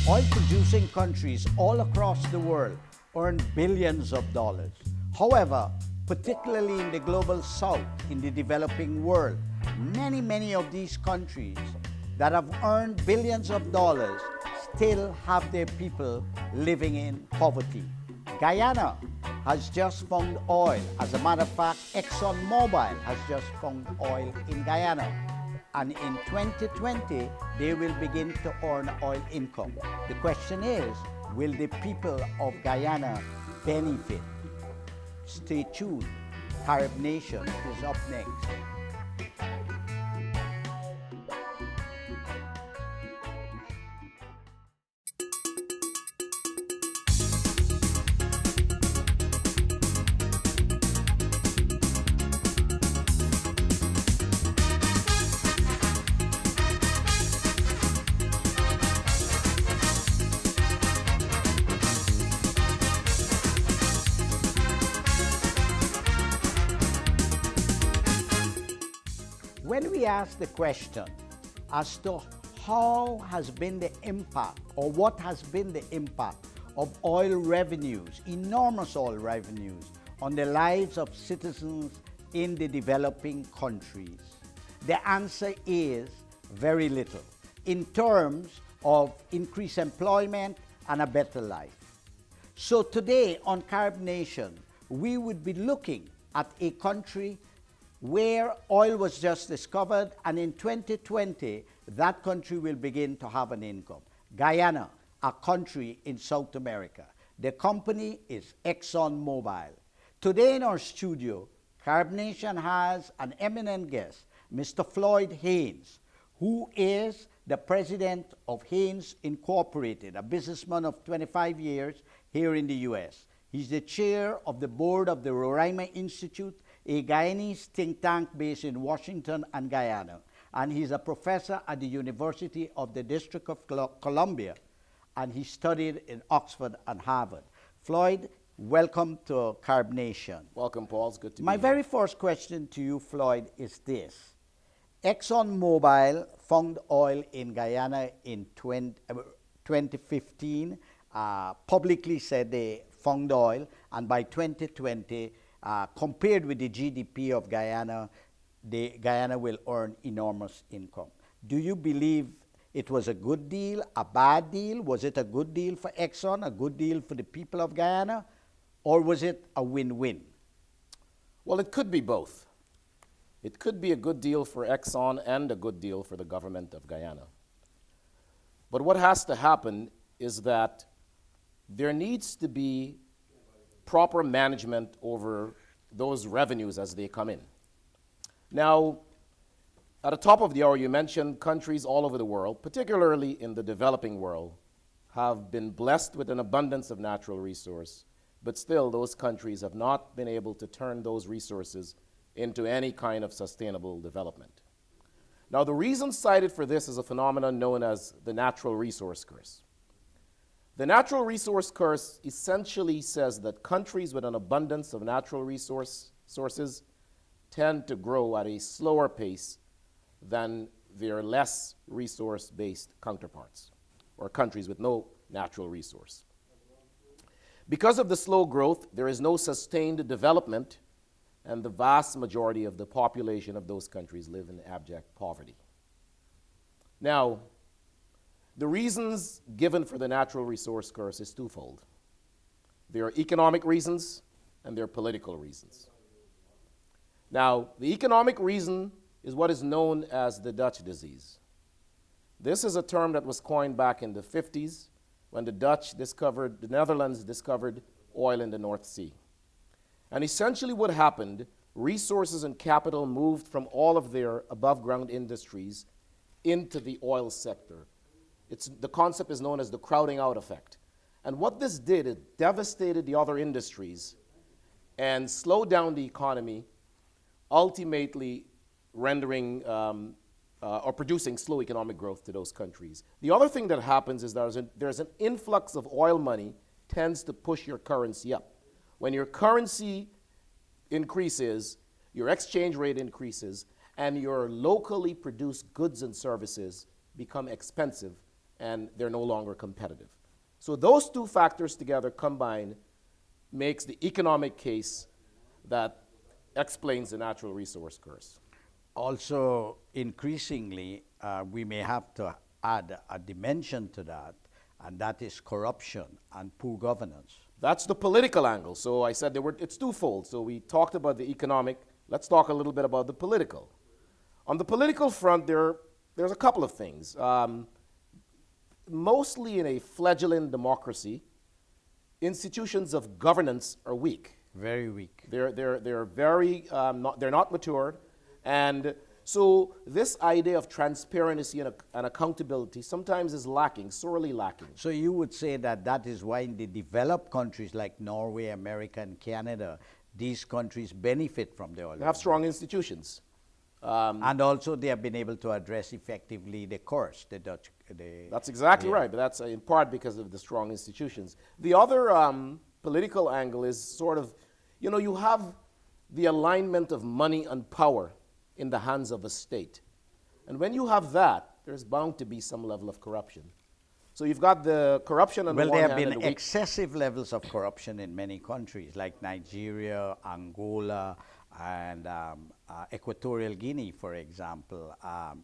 Oil-producing countries all across the world earn billions of dollars. However, particularly in the global south, in the developing world, many of these countries that have earned billions of dollars still have their people living in poverty. Guyana has just found oil. As a matter of fact, Exxon Mobil has just found oil in Guyana. And in 2020, they will begin to earn oil income. The question is, will the people of Guyana benefit? Stay tuned. Carib Nation is up next. When we ask the question as to how has been the impact or what has been the impact of oil revenues, enormous oil revenues, on the lives of citizens in the developing countries, the answer is very little in terms of increased employment and a better life. So today on Carib Nation, we would be looking at a country where oil was just discovered, and in 2020, that country will begin to have an income. Guyana, a country in South America. The company is Exxon Mobil. Today in our studio, Carib Nation has an eminent guest, Mr. Floyd Haynes, who is the president of Haynes Incorporated, a businessman of 25 years here in the U.S. He's the chair of the board of the Roraima Institute, a Guyanese think tank based in Washington and Guyana. And he's a professor at the University of the District of Columbia, and he studied in Oxford and Harvard. Floyd, welcome to Carib Nation. Welcome, Paul. It's good to be My here. very first question to you, Floyd, is this. Exxon Mobil found oil in Guyana in 2015, publicly said they found oil, and by 2020, compared with the GDP of Guyana, Guyana will earn enormous income. Do you believe it was a good deal, a bad deal? Was it a good deal for Exxon, a good deal for the people of Guyana, or was it a win-win? Well, it could be both. It could be a good deal for Exxon and a good deal for the government of Guyana. But what has to happen is that there needs to be proper management over those revenues as they come in. Now, at the top of the hour, you mentioned countries all over the world, particularly in the developing world, have been blessed with an abundance of natural resource, but still those countries have not been able to turn those resources into any kind of sustainable development. Now, the reason cited for this is a phenomenon known as the natural resource curse. The natural resource curse essentially says that countries with an abundance of natural sources tend to grow at a slower pace than their less resource-based counterparts, or countries with no natural resource. Because of the slow growth, there is no sustained development, and the vast majority of the population of those countries live in abject poverty. Now, the reasons given for the natural resource curse is twofold. There are economic reasons and there are political reasons. Now, the economic reason is what is known as the Dutch disease. This is a term that was coined back in the 50s when the Netherlands discovered oil in the North Sea. And essentially what happened, resources and capital moved from all of their above-ground industries into the oil sector. The concept is known as the crowding out effect. And what this did, it devastated the other industries and slowed down the economy, ultimately rendering or producing slow economic growth to those countries. The other thing that happens is there's an influx of oil money tends to push your currency up. When your currency increases, your exchange rate increases, and your locally produced goods and services become expensive and they're no longer competitive. So those two factors together combined makes the economic case that explains the natural resource curse. Also, increasingly, we may have to add a dimension to that, and that is corruption and poor governance. That's the political angle. So I said it's twofold. So we talked about the economic. Let's talk a little bit about the political. On the political front, there's a couple of things. Mostly in a fledgling democracy, institutions of governance are weak. Very weak. They're very they're not matured, and so this idea of transparency and accountability sometimes is lacking, sorely lacking. So you would say that that is why in the developed countries like Norway, America, and Canada, these countries benefit from the oil. They have strong institutions. And also they have been able to address effectively the curse, the Dutch. That's exactly right, but that's in part because of the strong institutions. The other political angle is sort of, you have the alignment of money and power in the hands of a state. And when you have that, there's bound to be some level of corruption. So you've got the corruption on the one hand. Well, there have been excessive levels of corruption in many countries, like Nigeria, Angola, and Equatorial Guinea, for example.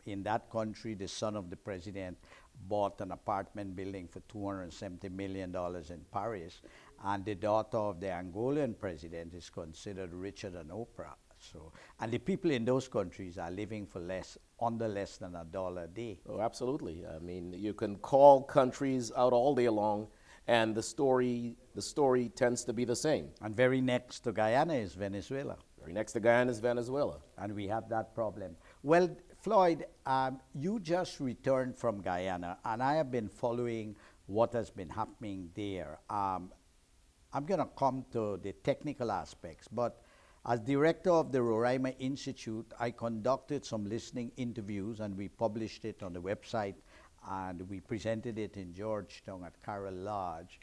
In that country, the son of the president bought an apartment building for $270 million in Paris, and the daughter of the Angolan president is considered richer than Oprah. So, and the people in those countries are living for under less than $1 a day. Oh, absolutely. I mean, you can call countries out all day long, and the story tends to be the same. And very next to Guyana is Venezuela. Very next to Guyana is Venezuela. And we have that problem. Well, Floyd, you just returned from Guyana, and I have been following what has been happening there. I'm going to come to the technical aspects, but as director of the Roraima Institute, I conducted some listening interviews, and we published it on the website, and we presented it in Georgetown at Carroll Lodge,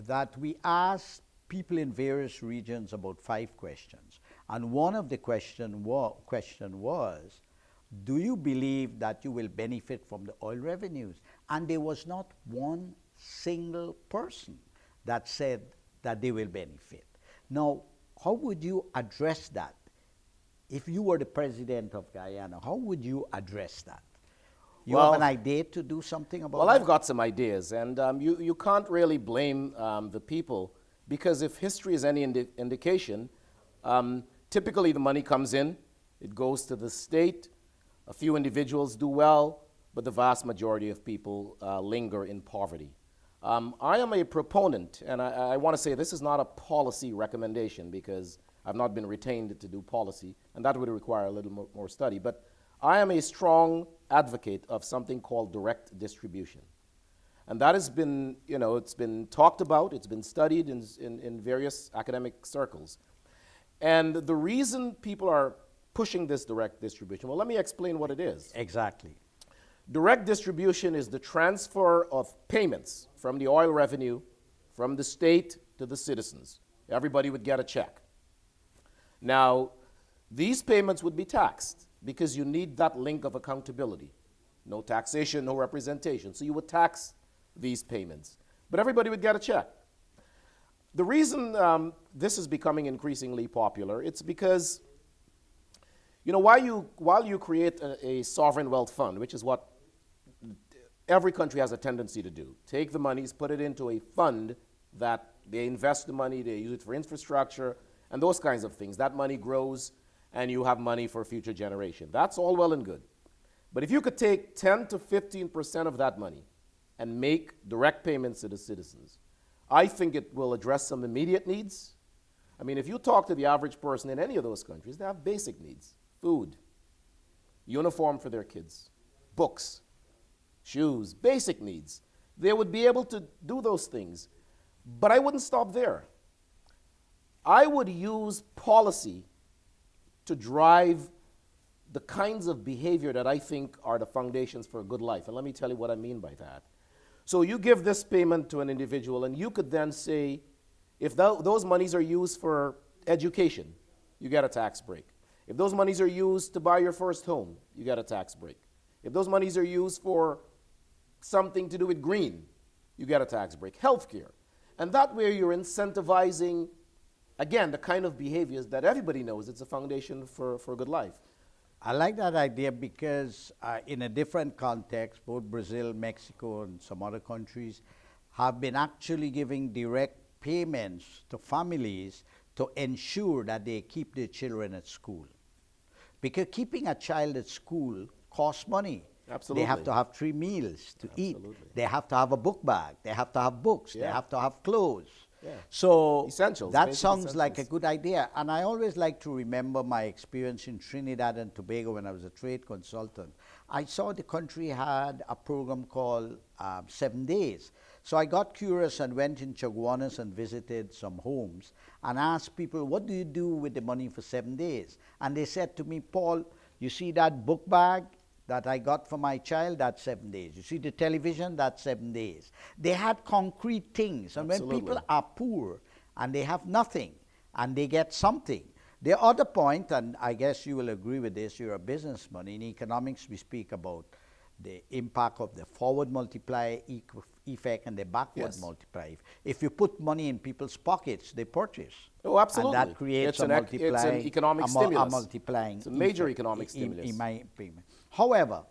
that we asked people in various regions about 5 questions. And one of the question was, do you believe that you will benefit from the oil revenues? And there was not one single person that said that they will benefit. Now, how would you address that? If you were the president of Guyana, how would you address that? You have an idea to do something about that? Well, I've got some ideas, and you can't really blame the people, because if history is any indication, typically the money comes in, it goes to the state, a few individuals do well, but the vast majority of people linger in poverty. I am a proponent, and I want to say this is not a policy recommendation, because I've not been retained to do policy, and that would require a little more study, but I am a strong advocate of something called direct distribution. And that has been, it's been talked about, it's been studied in various academic circles. And the reason people are pushing this direct distribution, well, let me explain what it is. Exactly. Direct distribution is the transfer of payments from the oil revenue from the state to the citizens. Everybody would get a check. Now, these payments would be taxed because you need that link of accountability. No taxation, no representation. So you would tax these payments. But everybody would get a check. The reason this is becoming increasingly popular, it's because, while you create a sovereign wealth fund, which is what every country has a tendency to do, take the monies, put it into a fund that they invest the money, they use it for infrastructure, and those kinds of things. That money grows, and you have money for future generation. That's all well and good. But if you could take 10 to 15% of that money and make direct payments to the citizens, I think it will address some immediate needs. I mean, if you talk to the average person in any of those countries, they have basic needs: food, uniform for their kids, books, shoes, basic needs. They would be able to do those things. But I wouldn't stop there. I would use policy to drive the kinds of behavior that I think are the foundations for a good life. And let me tell you what I mean by that. So you give this payment to an individual, and you could then say, if those monies are used for education, you get a tax break. If those monies are used to buy your first home, you get a tax break. If those monies are used for something to do with green, you get a tax break. Healthcare. And that way you're incentivizing, again, the kind of behaviors that everybody knows it's a foundation for a good life. I like that idea because in a different context, both Brazil, Mexico, and some other countries have been actually giving direct payments to families to ensure that they keep their children at school. Because keeping a child at school costs money. Absolutely. They have to have 3 meals to eat. Absolutely. They have to have a book bag. They have to have books. Yeah. They have to have clothes. Yeah. So Essentials, that basic sounds like a essentials. good idea. And I always like to remember my experience in Trinidad and Tobago when I was a trade consultant. I saw the country had a program called 7 Days. So I got curious and went in Chaguanas and visited some homes and asked people, what do you do with the money for 7 days? And they said to me, Paul, you see that book bag that I got for my child, that's 7 days. You see the television, that's 7 days. They had concrete things. And Absolutely. when people are poor and they have nothing and they get something, the other point, and I guess you will agree with this, you're a businessman. In economics, we speak about the impact of the forward multiplier effect and the backward Yes. multiplier. If you put money in people's pockets, they purchase. Oh, absolutely. And that creates It's a an economic stimulus. a multiplying It's a major effect, economic stimulus. in my opinion. However,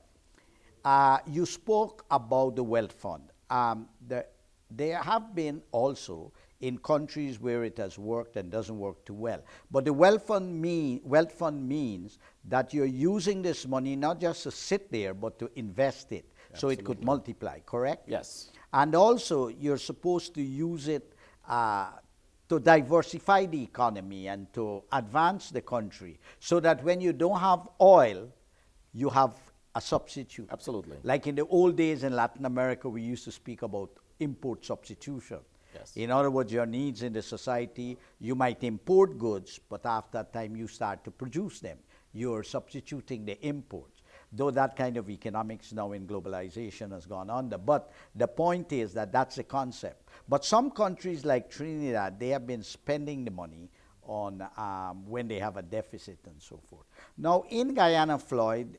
you spoke about the wealth fund. There have been also in countries where it has worked and doesn't work too well. But the wealth fund means that you're using this money not just to sit there, but to invest it so it could multiply, correct? Yes. And also, you're supposed to use it to diversify the economy and to advance the country so that when you don't have oil, you have a substitute. Absolutely. Like in the old days in Latin America, we used to speak about import substitution. Yes. In other words, your needs in the society, you might import goods, but after a time you start to produce them. You're substituting the imports. Though that kind of economics now in globalization has gone under. But the point is that that's the concept. But some countries like Trinidad, they have been spending the money on when they have a deficit and so forth. Now in Guyana, Floyd,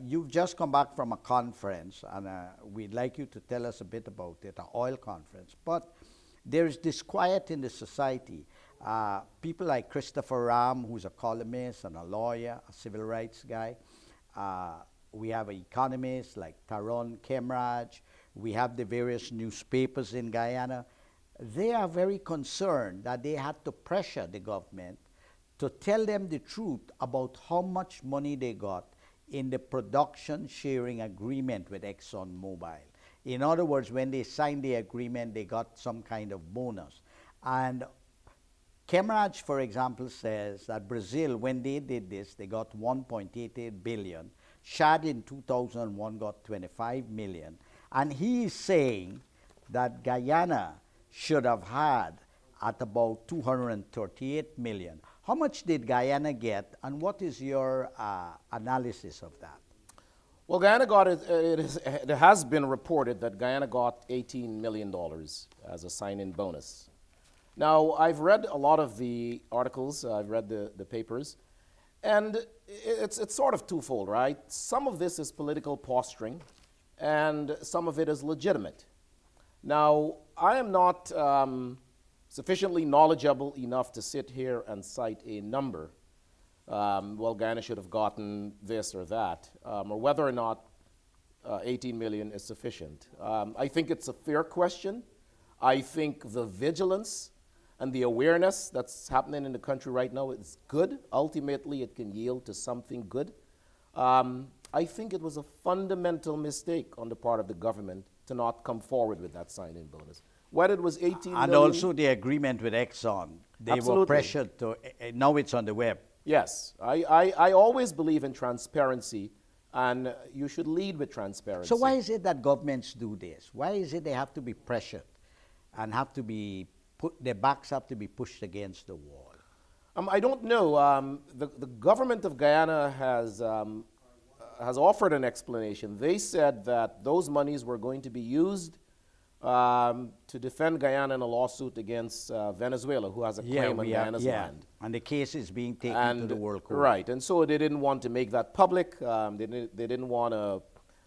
you've just come back from a conference, and we'd like you to tell us a bit about it, an oil conference. But there's disquiet in the society. People like Christopher Ram, who's a columnist and a lawyer, a civil rights guy. We have economists like Taron Kemraj. We have the various newspapers in Guyana. They are very concerned that they had to pressure the government to tell them the truth about how much money they got in the production sharing agreement with Exxon Mobil. In other words, when they signed the agreement, they got some kind of bonus. And Kemraj, for example, says that Brazil, when they did this, they got 1.88 billion. Chad in 2001 got 25 million. And he is saying that Guyana should have had at about 238 million. How much did Guyana get, and what is your analysis of that? Well, Guyana got it has been reported that Guyana got $18 million as a sign-in bonus. Now, I've read a lot of the articles, I've read the papers, and it's sort of twofold, right? Some of this is political posturing, and some of it is legitimate. Now, I am not sufficiently knowledgeable enough to sit here and cite a number. Well, Guyana should have gotten this or that, or whether or not 18 million is sufficient. I think it's a fair question. I think the vigilance and the awareness that's happening in the country right now is good. Ultimately, it can yield to something good. I think it was a fundamental mistake on the part of the government to not come forward with that sign-in bonus. Whether it was 18 and million. Also the agreement with Exxon. They Absolutely. were pressured to, now it's on the web. Yes, I always believe in transparency, and you should lead with transparency. So why is it that governments do this? Why is it they have to be pressured and have to be their backs have to be pushed against the wall? I don't know. The government of Guyana has offered an explanation. They said that those monies were going to be used to defend Guyana in a lawsuit against Venezuela, who has a claim on Guyana's land. And the case is being taken to the World Court. Right, and so they didn't want to make that public. They didn't want to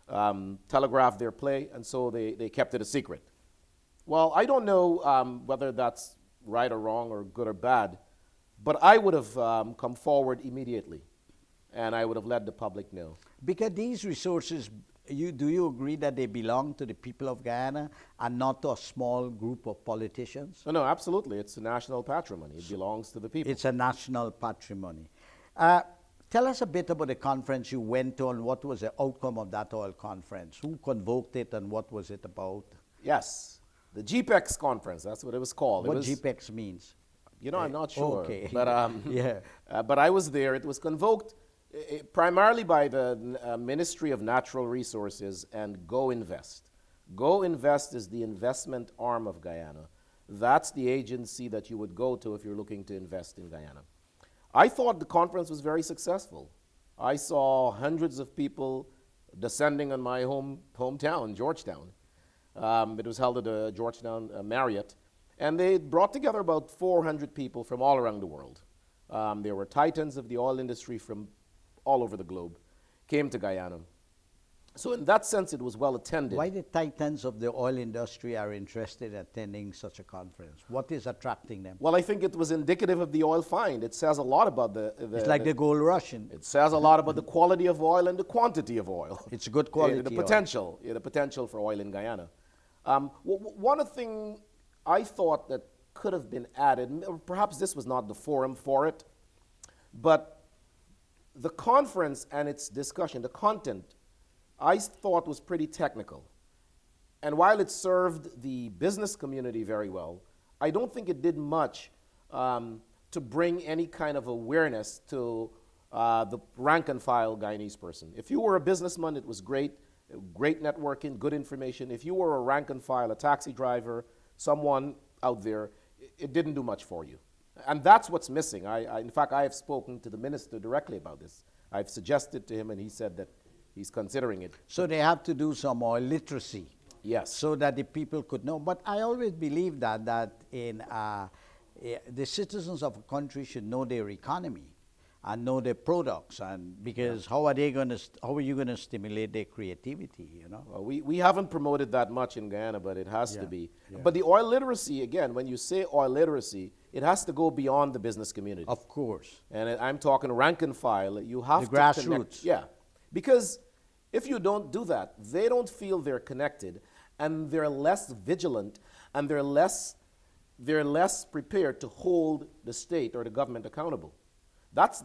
telegraph their play, and so they kept it a secret. Well, I don't know whether that's right or wrong or good or bad, but I would have come forward immediately, and I would have let the public know. Because these resources, do you agree that they belong to the people of Guyana and not to a small group of politicians? No, absolutely. It's a national patrimony. It belongs to the people. It's a national patrimony. Tell us a bit about the conference you went to and what was the outcome of that oil conference. Who convoked it and what was it about? Yes, the GPEX conference, that's what it was called. What GPEX means? You know, I'm not sure. Okay. But, yeah. But I was there. It was convoked primarily by the Ministry of Natural Resources and Go Invest. Go Invest is the investment arm of Guyana. That's the agency that you would go to if you're looking to invest in Guyana. I thought the conference was very successful. I saw hundreds of people descending on my hometown, Georgetown. It was held at the Georgetown Marriott. And they brought together about 400 people from all around the world. There were titans of the oil industry from all over the globe, came to Guyana. So in that sense, it was well attended. Why the titans of the oil industry are interested in attending such a conference? What is attracting them? Well, I think it was indicative of the oil find. It says a lot about it's like the gold rush. It says a lot about the quality of oil and the quantity of oil. It's good quality the potential, the potential for oil in Guyana. One of the things I thought that could have been added, perhaps this was not the forum for it, but the conference and its discussion, the content, I thought was pretty technical. And while it served the business community very well, I don't think it did much to bring any kind of awareness to the rank and file Guyanese person. If you were a businessman, it was great networking, good information. If you were a rank and file, a taxi driver, someone out there, it didn't do much for you. And that's what's missing. In fact, I have spoken to the minister directly about this. I've suggested to him, and he said that he's considering it. So they have to do some oil literacy. Yes. So that the people could know. But I always believe that in the citizens of a country should know their economy and know their products, and because how are you going to stimulate their creativity, you know? Well, we haven't promoted that much in Guyana, but it has to be. Yeah. But the oil literacy, again, when you say oil literacy, it has to go beyond the business community. Of course. And I'm talking rank and file. You have the to grassroots. Connect. Yeah, because if you don't do that, they don't feel they're connected, and they're less vigilant, and they're less prepared to hold the state or the government accountable. That's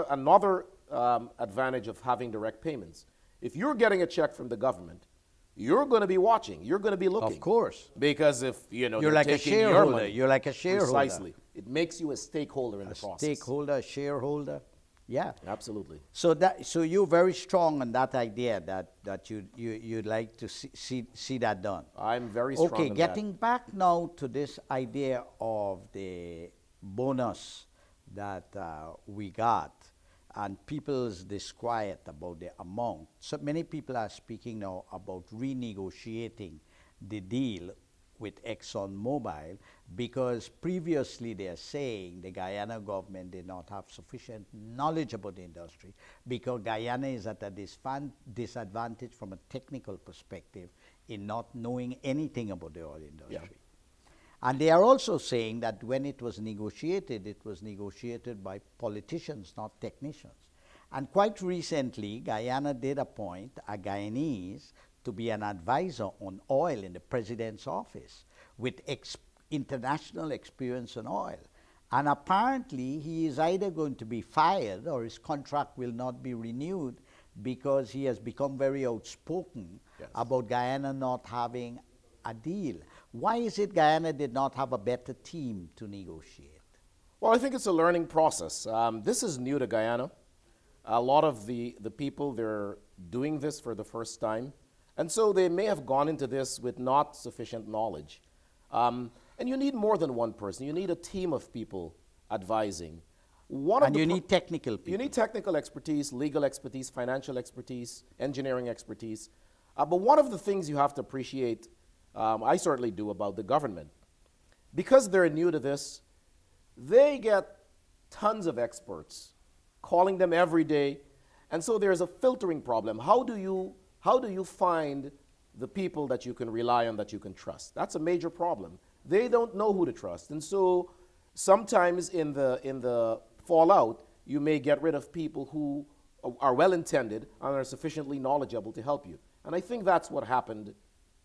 another advantage of having direct payments. If you're getting a check from the government, you're going to be watching. You're going to be looking. Of course. Because if you're like a shareholder. You're like a shareholder. Precisely. It makes you a stakeholder in the process. Stakeholder, a shareholder. Yeah. Absolutely. So you're very strong on that idea that you'd like to see that done. I'm very strong on that. Okay, getting back now to this idea of the bonus that we got, and people's disquiet about the amount. So many people are speaking now about renegotiating the deal with Exxon Mobil, because previously they're saying the Guyana government did not have sufficient knowledge about the industry, because Guyana is at a disadvantage from a technical perspective in not knowing anything about the oil industry. Yeah. And they are also saying that when it was negotiated by politicians, not technicians. And quite recently, Guyana did appoint a Guyanese to be an advisor on oil in the president's office with international experience on oil. And apparently, he is either going to be fired or his contract will not be renewed, because he has become very outspoken about Guyana not having a deal. Why is it Guyana did not have a better team to negotiate? Well, I think it's a learning process. This is new to Guyana. A lot of the people, they're doing this for the first time. And so they may have gone into this with not sufficient knowledge. And you need more than one person. You need a team of people advising. You need technical people. You need technical expertise, legal expertise, financial expertise, engineering expertise. But one of the things you have to appreciate, I certainly do, about the government, because they're new to this, they get tons of experts calling them every day. And so there's a filtering problem. How do you how do you find the people that you can rely on, that you can trust? That's a major problem. They don't know who to trust. And so sometimes in the fallout, you may get rid of people who are well-intended and are sufficiently knowledgeable to help you. And I think that's what happened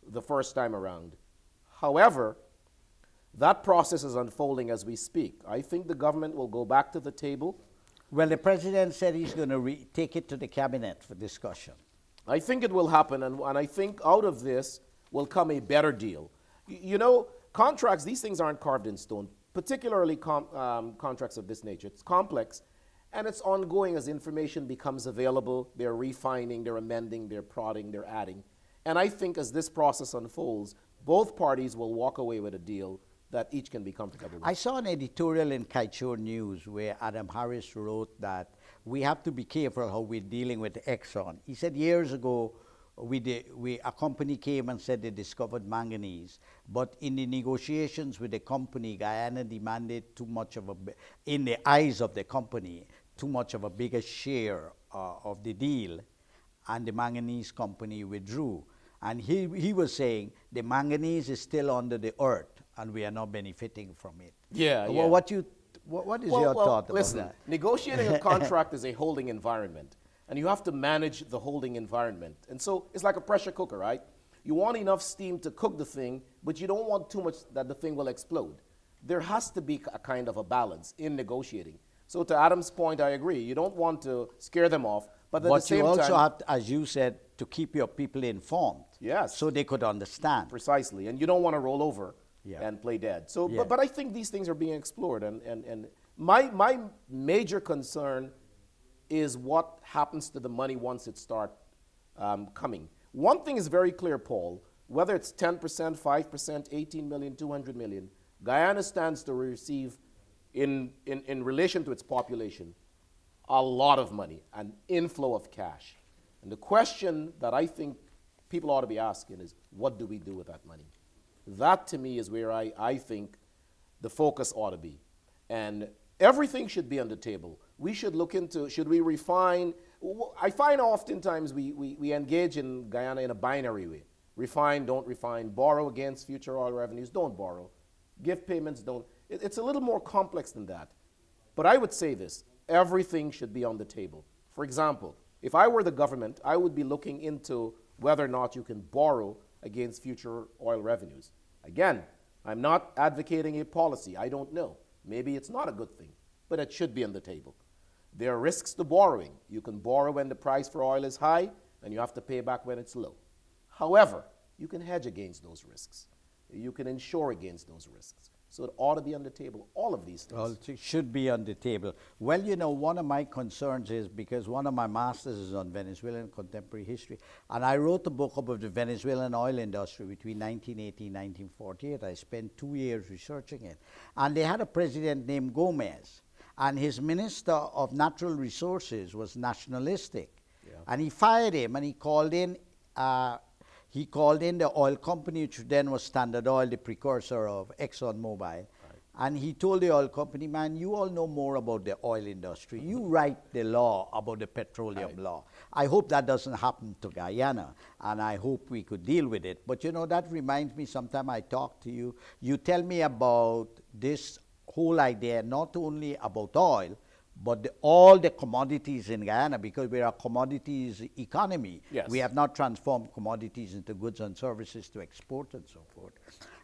the first time around. However, that process is unfolding as we speak. I think the government will go back to the table. Well, the president said he's going to take it to the cabinet for discussion. I think it will happen, and I think out of this will come a better deal. You know, contracts, these things aren't carved in stone, particularly contracts of this nature. It's complex, and it's ongoing as information becomes available. They're refining, they're amending, they're prodding, they're adding. And I think as this process unfolds, both parties will walk away with a deal that each can be comfortable with. I saw an editorial in Kaichur News where Adam Harris wrote that we have to be careful how we're dealing with Exxon. He said years ago, a company came and said they discovered manganese, but in the negotiations with the company, Guyana demanded too much of in the eyes of the company, too much of a bigger share of the deal, and the manganese company withdrew. And he was saying the manganese is still under the earth, and we are not benefiting from it. Yeah, well, yeah. What is your thought about that? Negotiating a contract is a holding environment, and you have to manage the holding environment. And so it's like a pressure cooker, right? You want enough steam to cook the thing, but you don't want too much that the thing will explode. There has to be a kind of a balance in negotiating. So to Adam's point, I agree. You don't want to scare them off, but at the same time... But you also have, as you said, to keep your people informed. Yes. So they could understand. Precisely. And you don't want to roll over and play dead. So, Yeah. but I think these things are being explored. And my major concern is what happens to the money once it starts coming. One thing is very clear, Paul, whether it's 10%, 5%, 18 million, 200 million, Guyana stands to receive, in relation to its population, a lot of money, an inflow of cash. And the question that I think people ought to be asking is, what do we do with that money? That, to me, is where I think the focus ought to be. And everything should be on the table. We should look into, should we refine? I find oftentimes we engage in Guyana in a binary way. Refine, don't refine, borrow against future oil revenues, don't borrow. Give payments, don't. It's a little more complex than that. But I would say this, everything should be on the table. For example, if I were the government, I would be looking into whether or not you can borrow against future oil revenues. Again, I'm not advocating a policy. I don't know. Maybe it's not a good thing, but it should be on the table. There are risks to borrowing. You can borrow when the price for oil is high, and you have to pay back when it's low. However, you can hedge against those risks. You can insure against those risks. So it ought to be on the table, all of these things. Well, it should be on the table. Well, you know, one of my concerns is because one of my masters is on Venezuelan contemporary history, and I wrote a book about the Venezuelan oil industry between 1980 and 1948. I spent 2 years researching it. And they had a president named Gomez, and his minister of natural resources was nationalistic. Yeah. And he fired him, and he called in the oil company, which then was Standard Oil, the precursor of Exxon Mobil. Right. And he told the oil company, man, you all know more about the oil industry. You write the law about the petroleum law. I hope that doesn't happen to Guyana, and I hope we could deal with it. But you know, that reminds me, sometime I talk to you, you tell me about this whole idea, not only about oil, but all the commodities in Guyana, because we're a commodities economy. Yes. We have not transformed commodities into goods and services to export and so forth.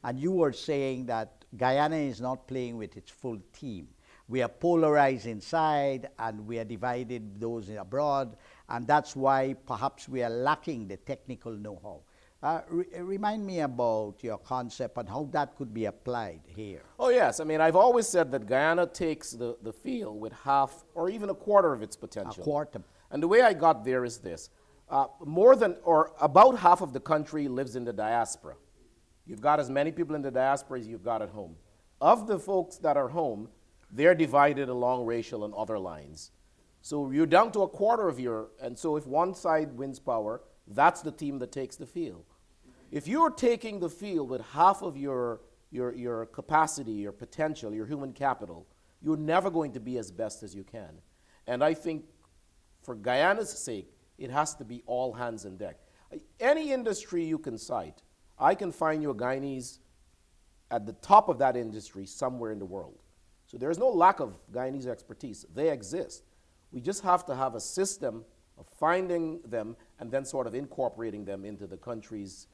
And you were saying that Guyana is not playing with its full team. We are polarized inside, and we are divided those abroad, and that's why perhaps we are lacking the technical know-how. Remind me about your concept and how that could be applied here. Oh, yes. I mean, I've always said that Guyana takes the field with half or even a quarter of its potential. A quarter. And the way I got there is this. About half of the country lives in the diaspora. You've got as many people in the diaspora as you've got at home. Of the folks that are home, they're divided along racial and other lines. So you're down to a quarter of and so if one side wins power, that's the team that takes the field. If you're taking the field with half of your capacity, your potential, your human capital, you're never going to be as best as you can. And I think for Guyana's sake, it has to be all hands on deck. Any industry you can cite, I can find you a Guyanese at the top of that industry somewhere in the world. So there's no lack of Guyanese expertise. They exist. We just have to have a system of finding them and then sort of incorporating them into the country's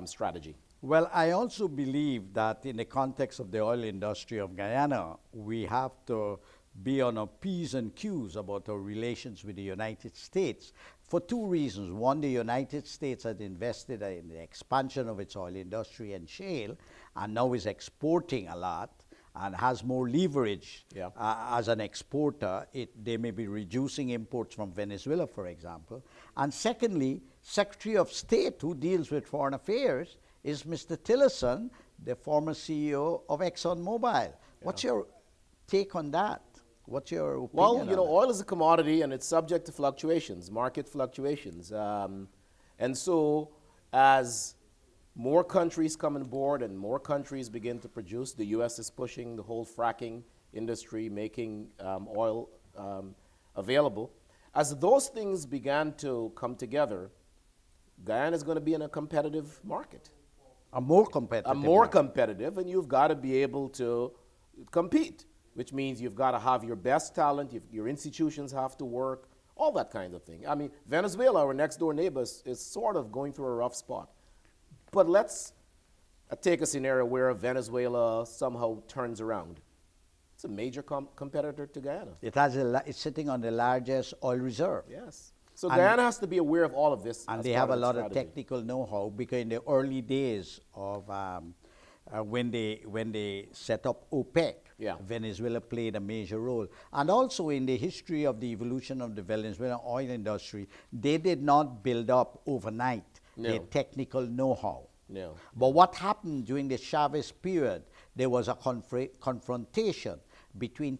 strategy. Well, I also believe that in the context of the oil industry of Guyana, we have to be on our P's and Q's about our relations with the United States for two reasons. One, the United States has invested in the expansion of its oil industry and shale, and now is exporting a lot and has more leverage as an exporter. They may be reducing imports from Venezuela, for example. And secondly, Secretary of State, who deals with foreign affairs, is Mr. Tillerson, the former CEO of Exxon Mobil. What's your take on that? What's your opinion? Well, you know, oil is a commodity and it's subject to fluctuations, market fluctuations. And so as more countries come on board and more countries begin to produce, the U.S. is pushing the whole fracking industry, making oil available. As those things began to come together, Guyana is going to be in a competitive market. A more competitive. A more competitive, and you've got to be able to compete, which means you've got to have your best talent, your institutions have to work, all that kind of thing. I mean, Venezuela, our next door neighbor, is sort of going through a rough spot. But let's take a scenario where Venezuela somehow turns around. It's a major competitor to Guyana. It's sitting on the largest oil reserve. Yes. So Guyana has to be aware of all of this. And they have a lot of technical know-how, because in the early days of when they set up OPEC, Venezuela played a major role. And also in the history of the evolution of the Venezuelan oil industry, they did not build up overnight their technical know-how. No. But what happened during the Chavez period, there was a confrontation between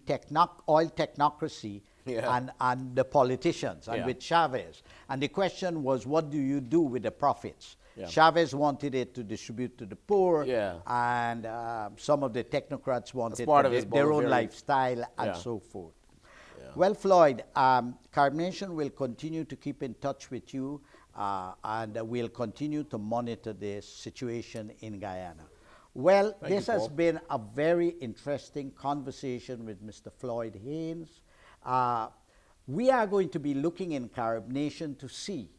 oil technocracy and the politicians, and with Chavez. And the question was, what do you do with the profits? Chavez wanted it to distribute to the poor, and some of the technocrats wanted their own lifestyle and so forth. Well, Floyd, Carbonation will continue to keep in touch with you, and we'll continue to monitor this situation in Guyana. Well, this has been a very interesting conversation with Mr. Floyd Haynes. We are going to be looking in Carbonation to see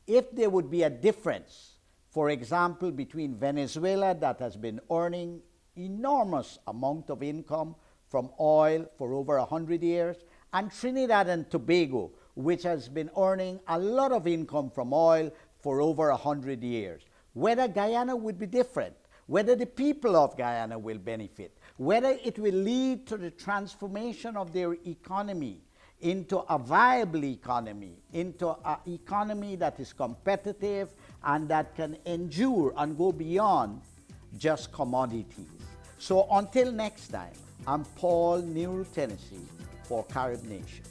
if there would be a difference, for example, between Venezuela, that has been earning enormous amount of income from oil for over 100 years, and Trinidad and Tobago, which has been earning a lot of income from oil for over 100 years. Whether Guyana would be different, whether the people of Guyana will benefit, whether it will lead to the transformation of their economy into a viable economy, into an economy that is competitive and that can endure and go beyond just commodities. So until next time, I'm Paul, New Tennessee, for Carib Nation.